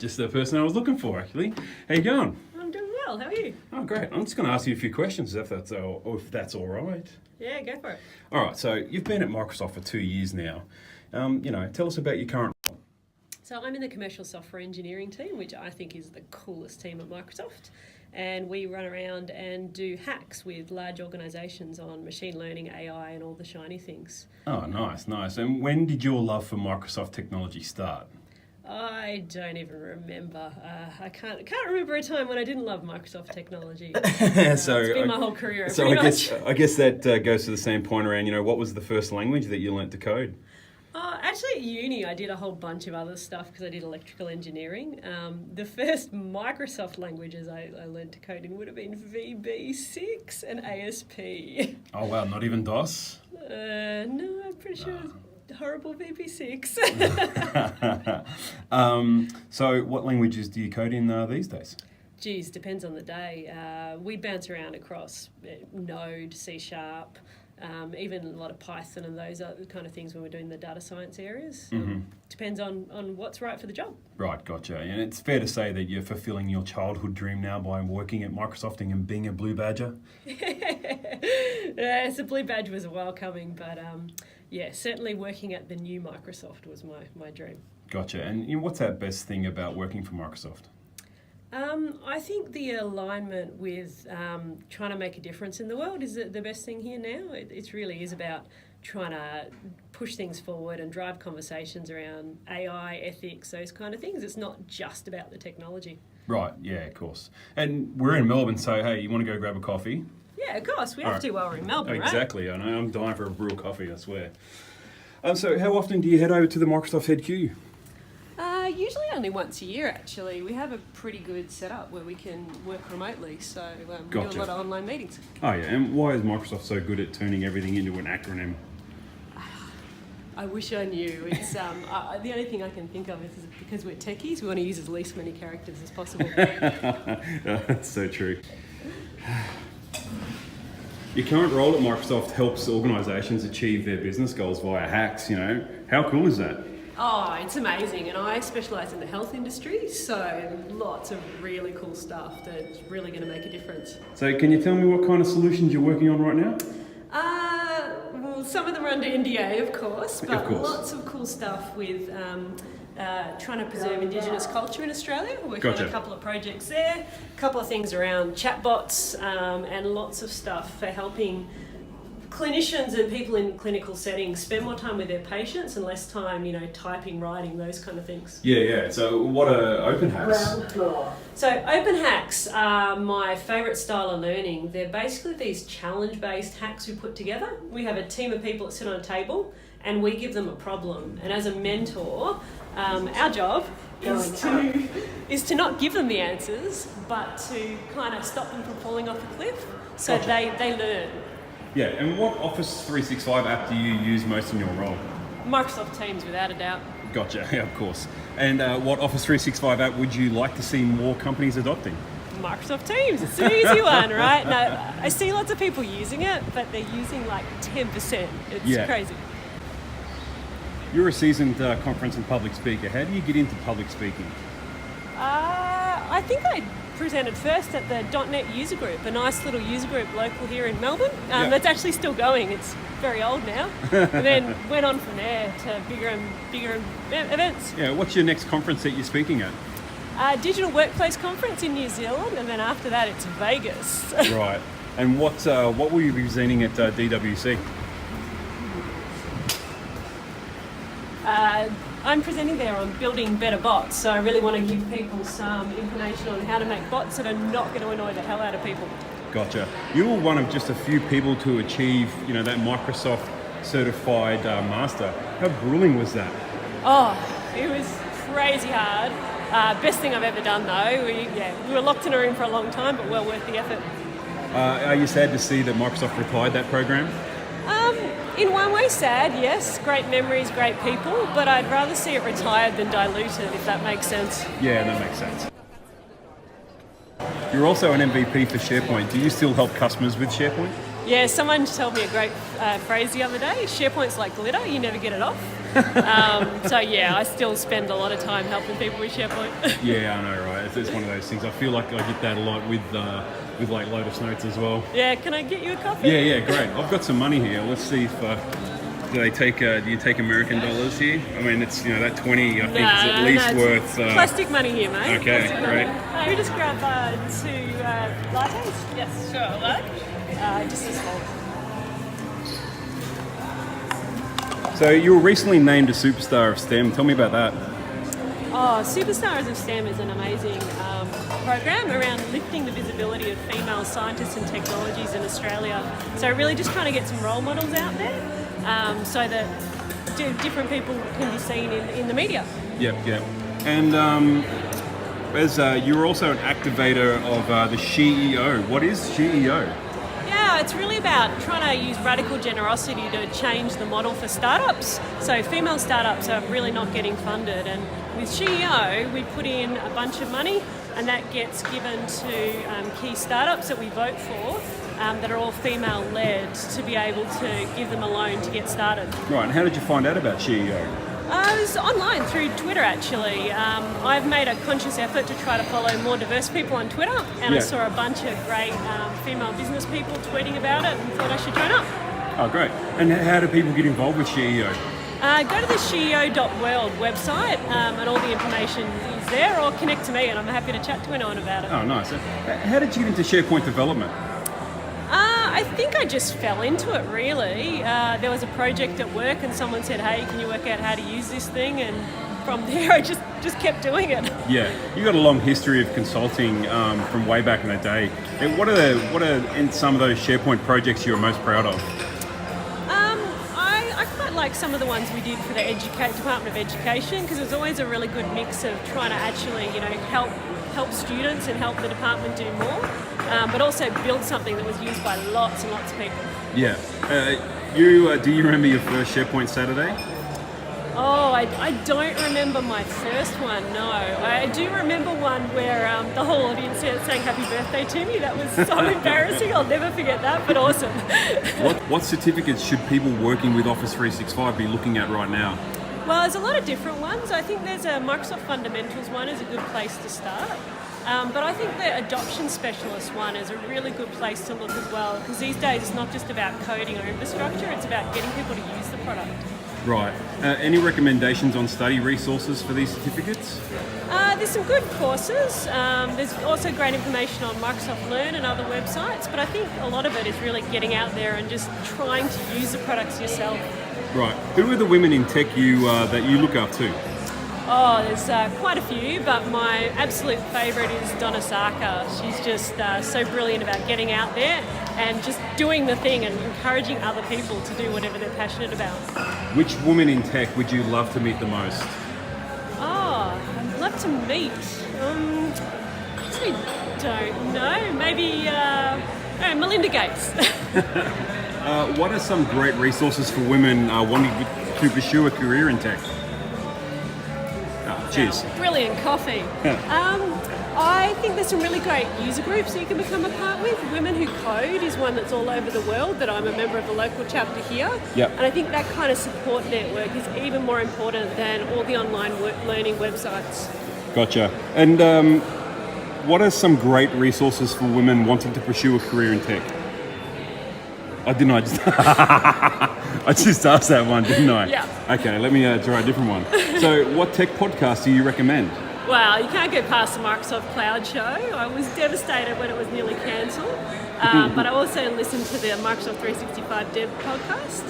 just the person I was looking for, actually. How you going? I'm doing well. How are you? Oh, great. I'm just going to ask you a few questions, if that's all right. Yeah, go for it. All right. So you've been at Microsoft for 2 years now. Tell us about your current role. So I'm in the commercial software engineering team, which I think is the coolest team at Microsoft. And we run around and do hacks with large organisations on machine learning, AI, and all the shiny things. Oh, nice. And when did your love for Microsoft technology start? I don't even remember. I can't remember a time when I didn't love Microsoft technology. It's been my whole career. So I guess that goes to the same point around, what was the first language that you learnt to code? Actually, at uni, I did a whole bunch of other stuff because I did electrical engineering. The first Microsoft languages I learned to code in would have been VB6 and ASP. Oh, wow, not even DOS? No, I'm pretty sure it was horrible VB6. So what languages do you code in these days? Geez, depends on the day. We bounce around across Node, C#, even a lot of Python and those other kind of things when we're doing the data science areas. Depends on what's right for the job. Right, gotcha. And it's fair to say that you're fulfilling your childhood dream now by working at Microsoft and being a Blue Badger? Yes, a Blue Badge was a while coming, but certainly working at the new Microsoft was my dream. Gotcha. And what's that best thing about working for Microsoft? I think the alignment with trying to make a difference in the world is the best thing here now. It really is about trying to push things forward and drive conversations around AI, ethics, those kind of things. It's not just about the technology. Right, yeah, of course. And we're in Melbourne, so hey, you want to go grab a coffee? Yeah, of course. We have to while we're in Melbourne, right? Exactly. I know. I'm dying for a real coffee, I swear. So how often do you head over to the Microsoft HQ? Usually only once a year, actually. We have a pretty good setup where we can work remotely, so we do a lot of online meetings. Oh yeah, and why is Microsoft so good at turning everything into an acronym? I wish I knew. It's the only thing I can think of is because we're techies, we want to use as least many characters as possible. That's so true. Your current role at Microsoft helps organisations achieve their business goals via hacks, How cool is that? Oh, it's amazing, and I specialise in the health industry, so lots of really cool stuff that's really going to make a difference. So can you tell me what kind of solutions you're working on right now? Well, some of them are under NDA, of course, but lots of cool stuff with trying to preserve Indigenous culture in Australia. We're working on a couple of projects there, a couple of things around chatbots, and lots of stuff for helping clinicians and people in clinical settings spend more time with their patients and less time, typing, writing, those kind of things. Yeah. So what are OpenHacks? So OpenHacks are my favourite style of learning. They're basically these challenge-based hacks we put together. We have a team of people that sit on a table and we give them a problem. And as a mentor, our job is to not give them the answers, but to kind of stop them from falling off the cliff so they learn. Yeah, and what Office 365 app do you use most in your role? Microsoft Teams, without a doubt. Gotcha, yeah, of course. And what Office 365 app would you like to see more companies adopting? Microsoft Teams, it's an easy one, right? No, I see lots of people using it, but they're using like 10%. It's crazy. You're a seasoned conference and public speaker. How do you get into public speaking? I think I presented first at the .NET user group, a nice little user group local here in Melbourne. That's actually still going. It's very old now. And then went on from there to bigger and bigger events. Yeah, what's your next conference that you're speaking at? Digital Workplace Conference in New Zealand, and then after that it's Vegas. Right. And what will you be presenting at DWC? I'm presenting there on building better bots, so I really want to give people some information on how to make bots that are not going to annoy the hell out of people. Gotcha. You were one of just a few people to achieve, that Microsoft certified master. How grueling was that? Oh, it was crazy hard. Best thing I've ever done though. We were locked in a room for a long time, but well worth the effort. Are you sad to see that Microsoft retired that program? In one way sad, yes. Great memories, great people, but I'd rather see it retired than diluted, if that makes sense. Yeah, that makes sense. You're also an MVP for SharePoint. Do you still help customers with SharePoint? Yeah, someone told me a great phrase the other day. SharePoint's like glitter, you never get it off. So yeah, I still spend a lot of time helping people with SharePoint. Yeah, I know, right? It's one of those things. I feel like I get that a lot with like Lotus Notes as well. Yeah, can I get you a coffee? Yeah, great. I've got some money here. Let's see if do you take American dollars here? I mean, it's that 20 I think is at least worth. Plastic money here, mate. Okay, great. Can we just grab 2 lattes? Yes, sure. Just a small. So you were recently named a superstar of STEM. Tell me about that. Oh, Superstars of STEM is an amazing program around lifting the visibility of female scientists and technologies in Australia. So really just trying to get some role models out there so that different people can be seen in the media. Yep. And as you were also an activator of the SheEO. What is SheEO? Yeah, it's really about trying to use radical generosity to change the model for startups. So female startups are really not getting funded, and with SheEO we put in a bunch of money and that gets given to key startups that we vote for that are all female led to be able to give them a loan to get started. Right, and how did you find out about SheEO? It was online through Twitter actually. I've made a conscious effort to try to follow more diverse people on Twitter, and I saw a bunch of great female business people tweeting about it and thought I should join up. Oh, great. And how do people get involved with SheEO? Go to the SheEO.world website and all the information is there, or connect to me and I'm happy to chat to anyone about it. Oh, nice. How did you get into SharePoint development? I think I just fell into it really. There was a project at work and someone said, hey, can you work out how to use this thing? And from there I just kept doing it. Yeah, you got a long history of consulting from way back in the day. What are in some of those SharePoint projects you're most proud of? I quite like some of the ones we did for the Department of Education, because it was always a really good mix of trying to actually help students and help the department do more, but also build something that was used by lots and lots of people. Yeah. Do you remember your first SharePoint Saturday? Oh, I don't remember my first one, no. I do remember one where the whole audience sang happy birthday to me. That was so embarrassing. I'll never forget that, but awesome. What certificates should people working with Office 365 be looking at right now? Well, there's a lot of different ones. I think there's a Microsoft Fundamentals one is a good place to start. But I think the Adoption Specialist one is a really good place to look as well, because these days it's not just about coding or infrastructure, it's about getting people to use the product. Right. Any recommendations on study resources for these certificates? There's some good courses. There's also great information on Microsoft Learn and other websites, but I think a lot of it is really getting out there and just trying to use the products yourself. Right. Who are the women in tech that you look up to? Oh, there's quite a few, but my absolute favourite is Donna Sarkar. She's just so brilliant about getting out there and just doing the thing and encouraging other people to do whatever they're passionate about. Which woman in tech would you love to meet the most? Oh, I'd love to meet. I actually don't know. Maybe Melinda Gates. What are some great resources for women wanting to pursue a career in tech? Cheers. Brilliant coffee. I think there's some really great user groups that you can become a part with. Women Who Code is one that's all over the world that I'm a member of the local chapter here. Yep. And I think that kind of support network is even more important than all the online learning websites. Gotcha. And what are some great resources for women wanting to pursue a career in tech? I just asked that one, didn't I? Yeah. Okay, let me try a different one. So, what tech podcast do you recommend? Well, you can't go past the Microsoft Cloud Show. I was devastated when it was nearly cancelled, but I also listened to the Microsoft 365 Dev podcast,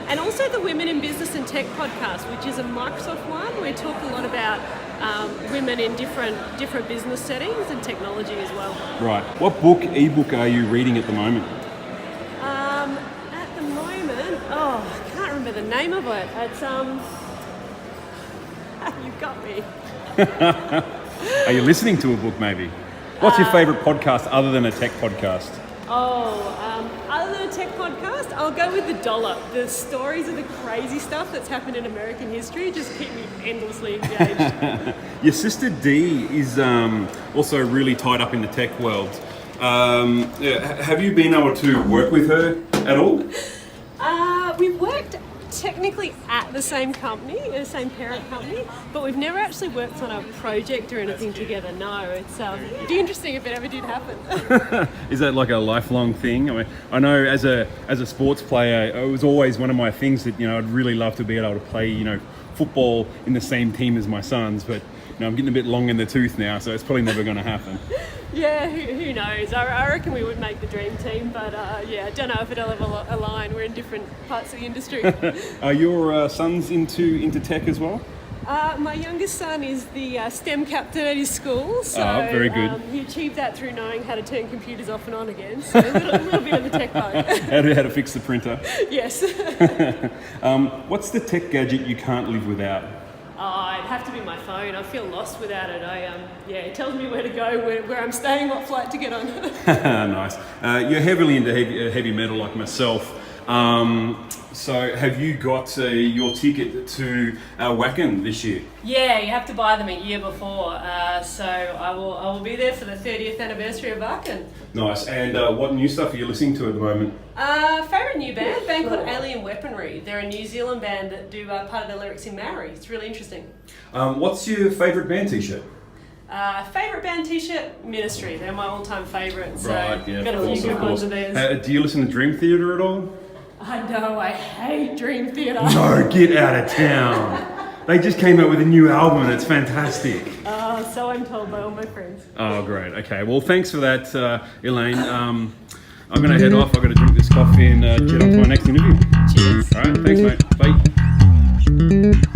and also the Women in Business and Tech podcast, which is a Microsoft one. We talk a lot about women in different business settings and technology as well. Right. What ebook are you reading at the moment? At the moment, I can't remember the name of it. It's you've got me. Are you listening to a book maybe? What's your favourite podcast other than a tech podcast? Other than a tech podcast, I'll go with The Dollar. The stories of the crazy stuff that's happened in American history just keep me endlessly engaged. Your sister Dee is also really tied up in the tech world. Have you been able to work with her at all? We've worked technically at the same company, the same parent company, but we've never actually worked on a project or anything together. No, it'd be interesting if it ever did happen. Is that like a lifelong thing? I mean, I know as a sports player, it was always one of my things that, you know, I'd really love to be able to play, you know, football in the same team as my sons, but you know, I'm getting a bit long in the tooth now, so it's probably never going to happen. Yeah, who knows? I reckon we would make the dream team, but yeah, I don't know if it'll ever align. We're in different parts of the industry. Are your sons into tech as well? My youngest son is the STEM captain at his school, so very good. He achieved that through knowing how to turn computers off and on again, so a little bit of the tech bug. How to fix the printer. Yes. What's the tech gadget you can't live without? It'd have to be my phone. I feel lost without it. It tells me where to go, where I'm staying, what flight to get on. Nice. You're heavily into heavy metal like myself. So have you got your ticket to Wacken this year? Yeah, you have to buy them a year before. So I will be there for the 30th anniversary of Wacken. Nice. And what new stuff are you listening to at the moment? Favourite new band called Alien Weaponry. They're a New Zealand band that do part of their lyrics in Maori. It's really interesting. What's your favourite band t-shirt? Favourite band t-shirt, Ministry. They're my all-time favourite. So right, yeah, got a few good ones of theirs. Do you listen to Dream Theater at all? I know, I hate Dream Theater. No, get out of town. They just came out with a new album and it's fantastic. So I'm told by all my friends. Oh, great. Okay, well, thanks for that, Elaine. I'm going to head off. I've got to drink this coffee and get on to my next interview. Cheers. All right, thanks, mate. Bye.